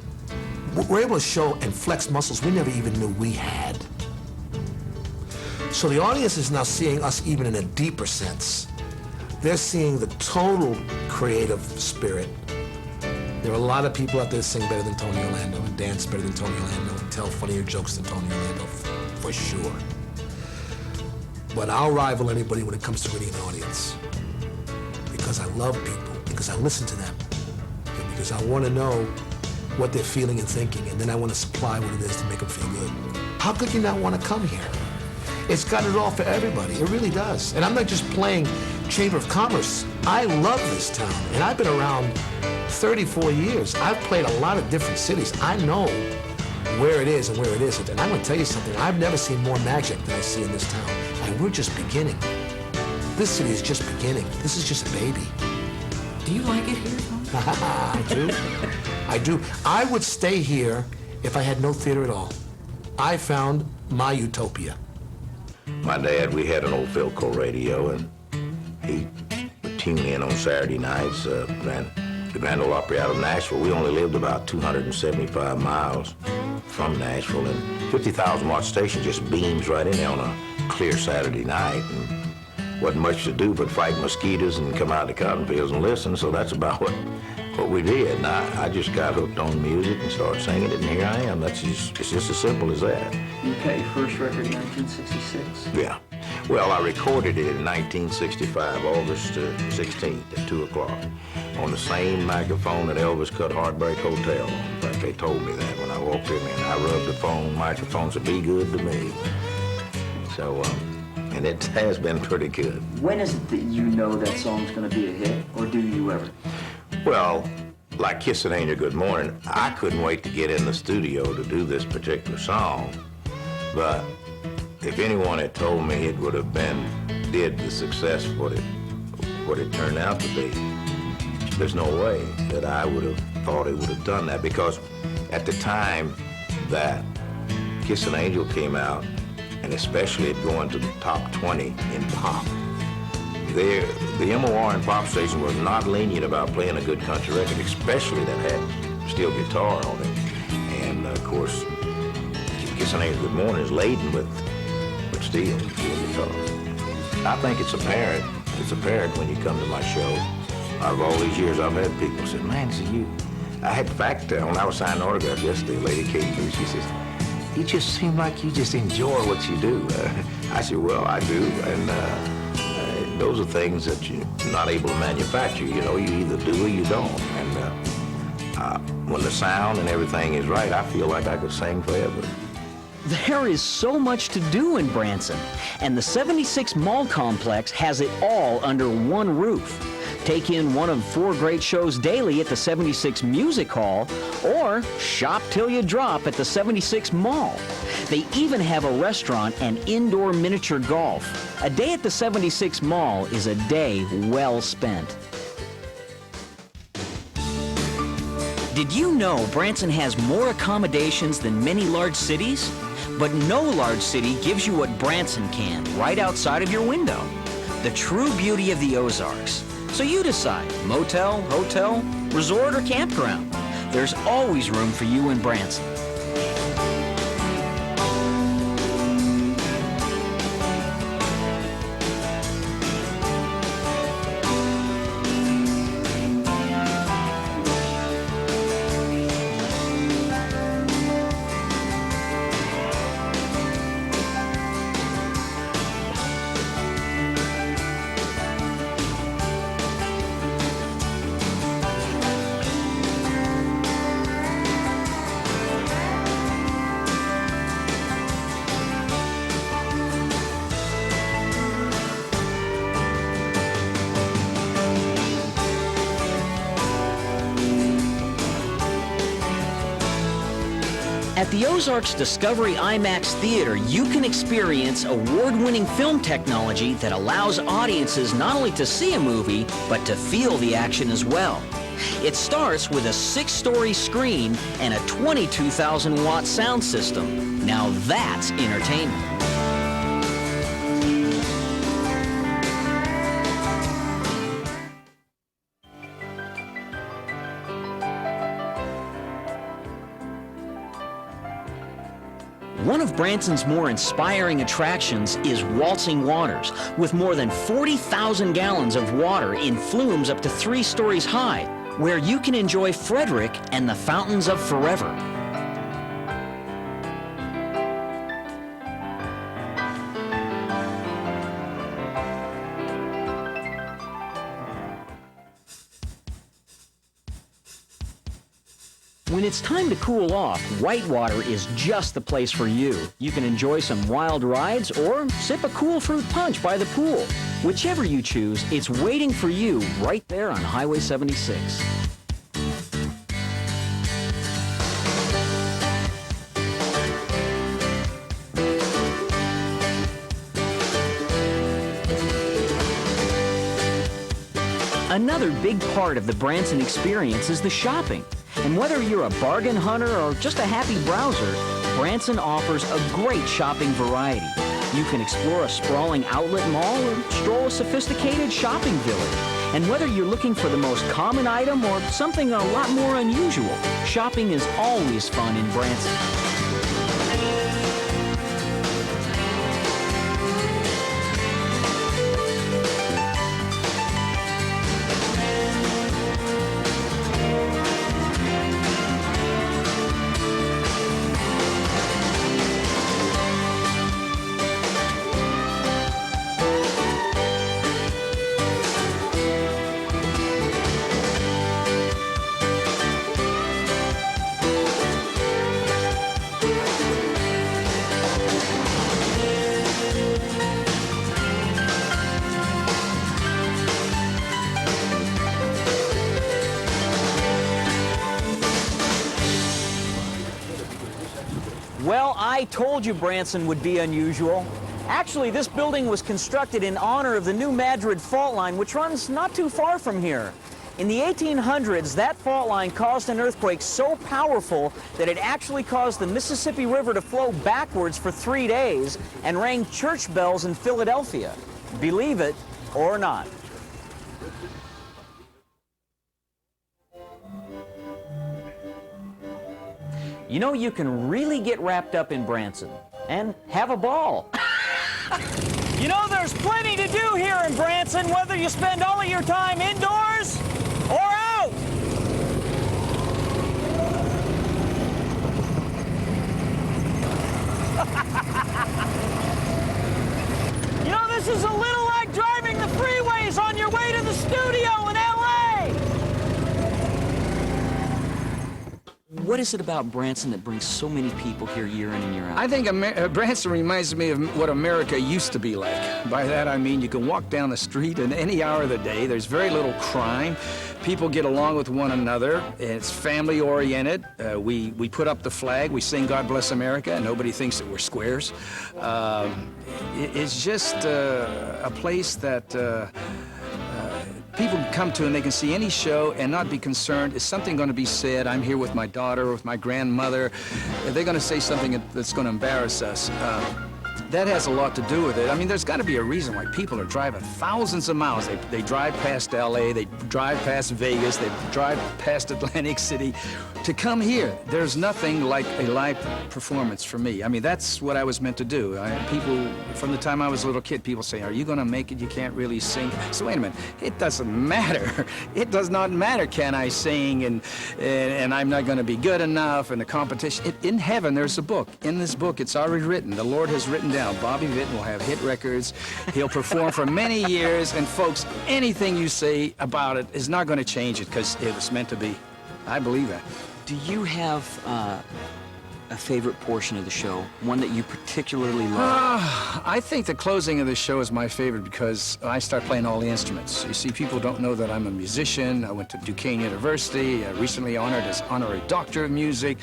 We're able to show and flex muscles we never even knew we had. So the audience is now seeing us even in a deeper sense. They're seeing the total creative spirit. There are a lot of people out there that sing better than Tony Orlando and dance better than Tony Orlando and tell funnier jokes than Tony Orlando, for sure. But I'll rival anybody when it comes to reading an audience. Because I love people, because I listen to them, and because I want to know what they're feeling and thinking, and then I want to supply what it is to make them feel good. How could you not want to come here? It's got it all for everybody. It really does. And I'm not just playing Chamber of Commerce. I love this town, and I've been around 34 years. I've played a lot of different cities. I know where it is and where it isn't. And I'm going to tell you something. I've never seen more magic than I see in this town. And we're just beginning. This city is just beginning. This is just a baby. Do you like it here, Tom? I do. I do. I would stay here if I had no theater at all. I found my utopia. My dad, we had an old Philco radio, and he would tune in on Saturday nights. The Grand Ole Opry out of Nashville. We only lived about 275 miles from Nashville, and 50,000-watt station just beams right in there on a clear Saturday night. And wasn't much to do but fight mosquitoes and come out to cotton fields and listen, so that's about what we did. And I just got hooked on music and started singing it, and here I am. It's just as simple as that. Okay, first record in 1966? Yeah. Well, I recorded it in 1965, August 16th at 2 o'clock, on the same microphone that Elvis cut Heartbreak Hotel on. In fact, they told me that when I walked in there, and I rubbed the microphone, said, "Be good to me." So, and it has been pretty good. When is it that you know that song's going to be a hit, or do you ever? Well, like Kiss an Angel Good Morning, I couldn't wait to get in the studio to do this particular song. But if anyone had told me it would have did the success what it turned out to be, there's no way that I would have thought it would have done that, because at the time that Kiss an Angel came out, and especially it going to the top 20 in pop, the MOR and pop station was not lenient about playing a good country record, especially that had steel guitar on it. And of course, Kiss an Angel Good Morning is laden with steel guitar. I think it's apparent when you come to my show out of all these years, I've had people say, man, so I had, in fact, when I was signing autographs yesterday, a lady came through, she says, you just seem like you just enjoy what you do. I said, well, I do, and those are things that you're not able to manufacture. You know, you either do or you don't. And when the sound and everything is right, I feel like I could sing forever. There is so much to do in Branson, and the 76 Mall Complex has it all under one roof. Take in one of 4 great shows daily at the 76 Music Hall, or shop till you drop at the 76 Mall. They even have a restaurant and indoor miniature golf. A day at the 76 Mall is a day well spent. Did you know Branson has more accommodations than many large cities? But no large city gives you what Branson can, right outside of your window. The true beauty of the Ozarks. So you decide, motel, hotel, resort, or campground. There's always room for you in Branson. At the Ozarks Discovery IMAX Theater, you can experience award-winning film technology that allows audiences not only to see a movie, but to feel the action as well. It starts with a 6-story screen and a 22,000-watt sound system. Now that's entertainment. One of Branson's more inspiring attractions is Waltzing Waters, with more than 40,000 gallons of water in flumes up to 3 stories high, where you can enjoy Frederick and the Fountains of Forever. When it's time to cool off, Whitewater is just the place for you. You can enjoy some wild rides or sip a cool fruit punch by the pool. Whichever you choose, it's waiting for you right there on Highway 76. Another big part of the Branson experience is the shopping. And whether you're a bargain hunter or just a happy browser, Branson offers a great shopping variety. You can explore a sprawling outlet mall or stroll a sophisticated shopping village. And whether you're looking for the most common item or something a lot more unusual, shopping is always fun in Branson. Well, I told you Branson would be unusual. Actually, this building was constructed in honor of the new Madrid fault line, which runs not too far from here. In the 1800s, that fault line caused an earthquake so powerful that it actually caused the Mississippi River to flow backwards for 3 days and rang church bells in Philadelphia. Believe it or not. You know, you can really get wrapped up in Branson and have a ball. You know, there's plenty to do here in Branson, whether you spend all of your time indoors or out! You know, this is a little like driving the freeways on your way to the studio in L.A. What is it about Branson that brings so many people here year in and year out? I think Branson reminds me of what America used to be like. By that I mean you can walk down the street in any hour of the day. There's very little crime. People get along with one another. It's family-oriented. We put up the flag. We sing God Bless America, and nobody thinks that we're squares. It's just a place that people can come to and they can see any show and not be concerned. Is something going to be said? I'm here with my daughter, with my grandmother. They're going to say something that's going to embarrass us. That has a lot to do with it. I mean, there's got to be a reason why people are driving thousands of miles. They drive past L.A., they drive past Vegas, they drive past Atlantic City to come here. There's nothing like a live performance for me. I mean, that's what I was meant to do. People, from the time I was a little kid, people say, are you going to make it? You can't really sing. So wait a minute, it doesn't matter. It does not matter, can I sing, and I'm not going to be good enough, and the competition. In heaven, there's a book. In this book, it's already written. The Lord has written down. Bobby Vinton will have hit records. He'll perform for many years, and folks, anything you say about it is not going to change it because it was meant to be. I believe that. Do you have a favorite portion of the show, one that you particularly love? I think the closing of the show is my favorite because I start playing all the instruments. You see, people don't know that I'm a musician. I went to Duquesne University, recently honored as honorary doctor of music,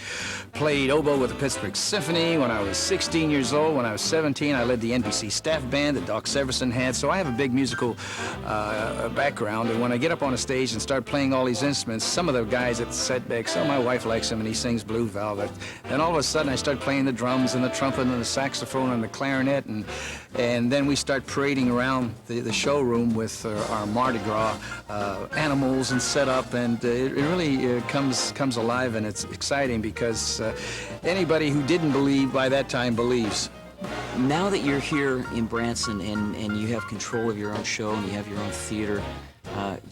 played oboe with the Pittsburgh Symphony when I was 16 years old. When I was 17, I led the NBC staff band that Doc Severson had, so I have a big musical background, and when I get up on a stage and start playing all these instruments, some of the guys at the set back, so my wife likes him and he sings Blue Velvet, then all of a sudden I start playing the drums and the trumpet and the saxophone and the clarinet, and then we start parading around the showroom with our Mardi Gras animals and setup, and it really comes alive, and it's exciting because anybody who didn't believe by that time believes. Now that you're here in Branson and you have control of your own show and you have your own theater,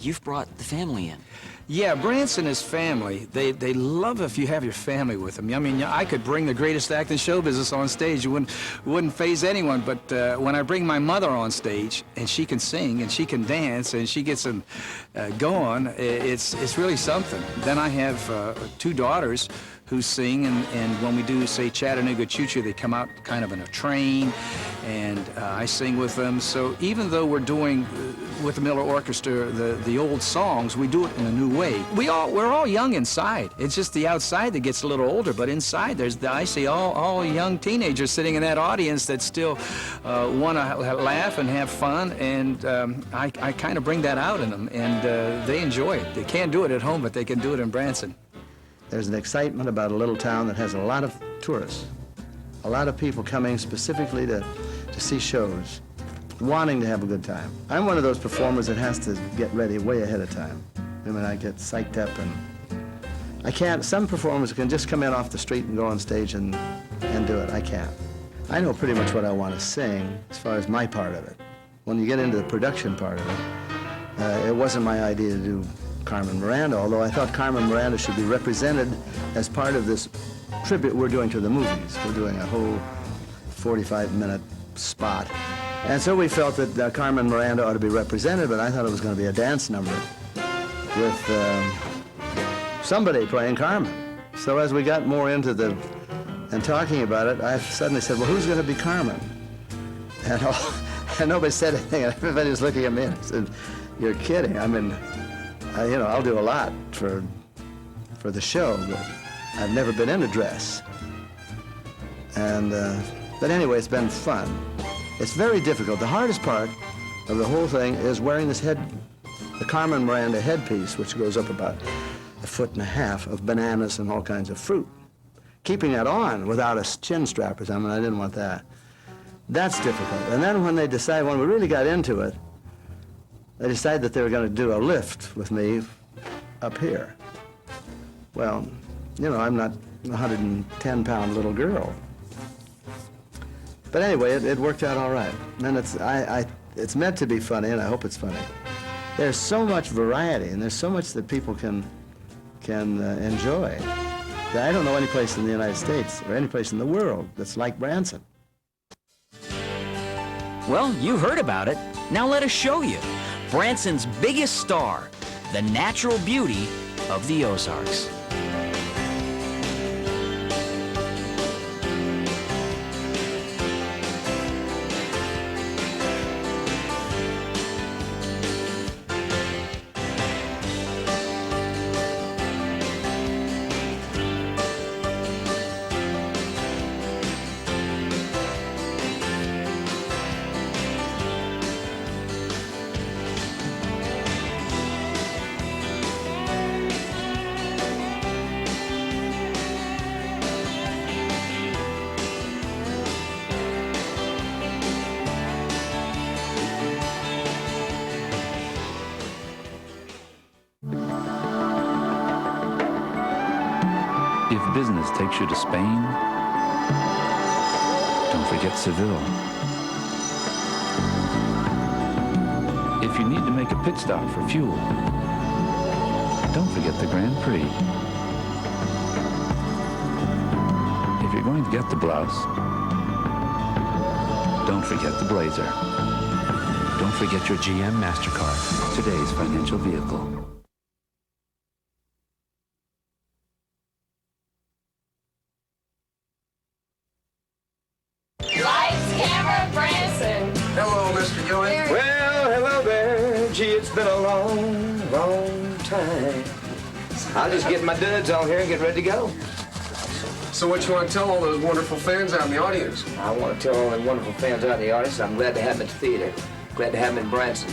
you've brought the family in. Yeah, Branson is family. They love if you have your family with them. I mean, I could bring the greatest act in show business on stage. It wouldn't faze anyone. But when I bring my mother on stage and she can sing and she can dance and she gets them going, it's really something. Then I have 2 daughters who sing, and when we do, say, Chattanooga Choo Choo, they come out kind of in a train, and I sing with them. So even though we're doing with the Miller Orchestra the old songs, we do it in a new way. We're all young inside. It's just the outside that gets a little older, but inside I see all young teenagers sitting in that audience that still want to laugh and have fun, and I kind of bring that out in them, and they enjoy it. They can't do it at home, but they can do it in Branson. There's an excitement about a little town that has a lot of tourists, a lot of people coming specifically to see shows, wanting to have a good time. I'm one of those performers that has to get ready way ahead of time. I mean, I get psyched up, and I can't. Some performers can just come in off the street and go on stage and do it. I can't. I know pretty much what I want to sing as far as my part of it. When you get into the production part of it, it wasn't my idea to do Carmen Miranda, although I thought Carmen Miranda should be represented as part of this tribute we're doing to the movies. We're doing a whole 45-minute spot. And so we felt that Carmen Miranda ought to be represented, but I thought it was going to be a dance number with somebody playing Carmen. So as we got more into and talking about it, I suddenly said, well, who's going to be Carmen? And nobody said anything, and everybody was looking at me and said, you're kidding. I mean, I'll do a lot for the show, but I've never been in a dress. And, but anyway, it's been fun. It's very difficult. The hardest part of the whole thing is wearing this the Carmen Miranda headpiece, which goes up about 1.5 feet of bananas and all kinds of fruit. Keeping that on without a chin strap or something, I didn't want that. That's difficult. And then when we really got into it, they decided that they were going to do a lift with me up here. Well, I'm not a 110-pound little girl. But anyway, it worked out all right. And it's meant to be funny, and I hope it's funny. There's so much variety, and there's so much that people can enjoy. I don't know any place in the United States or any place in the world that's like Branson. Well, you heard about it. Now let us show you. Branson's biggest star, the natural beauty of the Ozarks. If business takes you to Spain, don't forget Seville. If you need to make a pit stop for fuel, don't forget the Grand Prix. If you're going to get the blouse, don't forget the blazer. Don't forget your GM MasterCard, today's financial vehicle. Lights, camera, Branson. Hello, Mr. Ewing. Well, hello there. Gee, it's been a long, long time. I'll just get my duds on here and get ready to go. So what you want to tell all those wonderful fans out in the audience? I want to tell all the wonderful fans out in the audience I'm glad to have them at the theater. Glad to have them in Branson.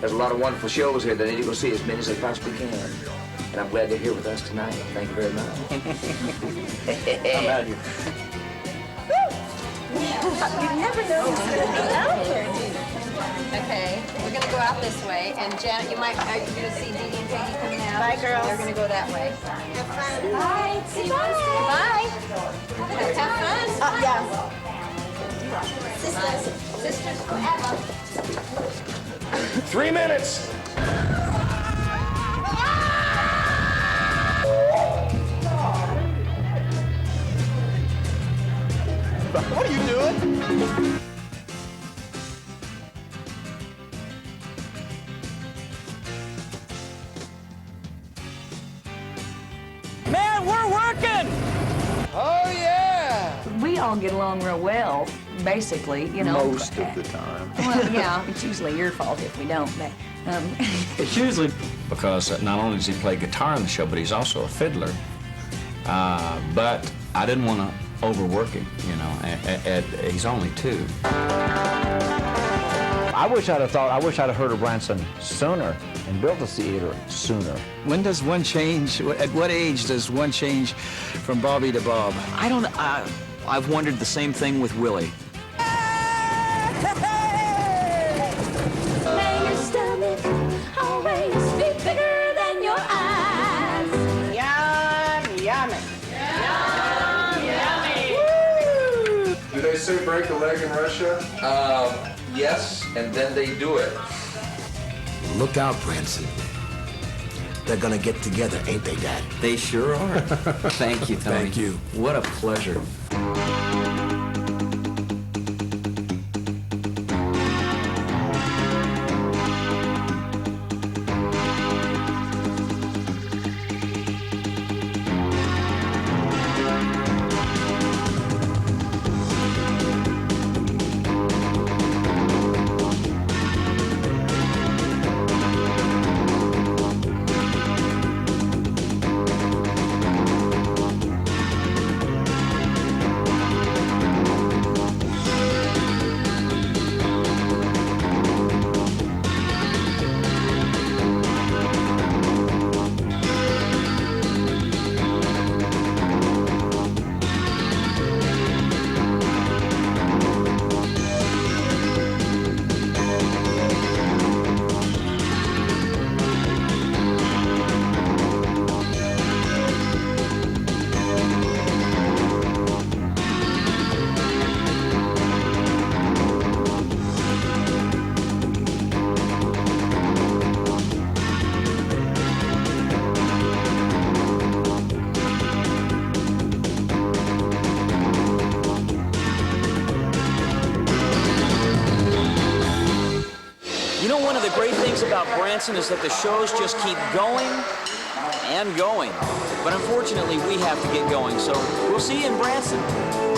There's a lot of wonderful shows here that I need to go see as many as I possibly can. And I'm glad they're here with us tonight. Thank you very much. I'm out of here. You never know who's going to be out here, do you? Okay, we're going to go out this way, and Janet, are you going to see Dee Dee and Peggy coming out? Bye, girls. They're going to go that way. Have fun. Bye. See you Wednesday. Bye. Have fun. Yeah. Sisters forever. 3 minutes. What are you doing? Man, we're working! Oh, yeah! We all get along real well, basically, you know. Most of the time. Well, yeah, it's usually your fault if we don't, but... It's usually because not only does he play guitar in the show, but he's also a fiddler. But I didn't want to overwork him, you know. He's only 2. I wish I'd have heard of Branson sooner and built the theater sooner. When does one change, at what age does one change from Bobby to Bob? I don't... I've wondered the same thing with Willie. May your stomach always be bigger than your eyes. Yum, yummy. Yum, yummy. Woo! Do they say break a leg in Russia? Yes, and then they do it. Look out, Branson. They're gonna get together, ain't they, Dad? They sure are. Thank you, Tony. Thank you. What a pleasure. know, one of the great things about Branson is that the shows just keep going and going. But unfortunately, we have to get going, so we'll see you in Branson.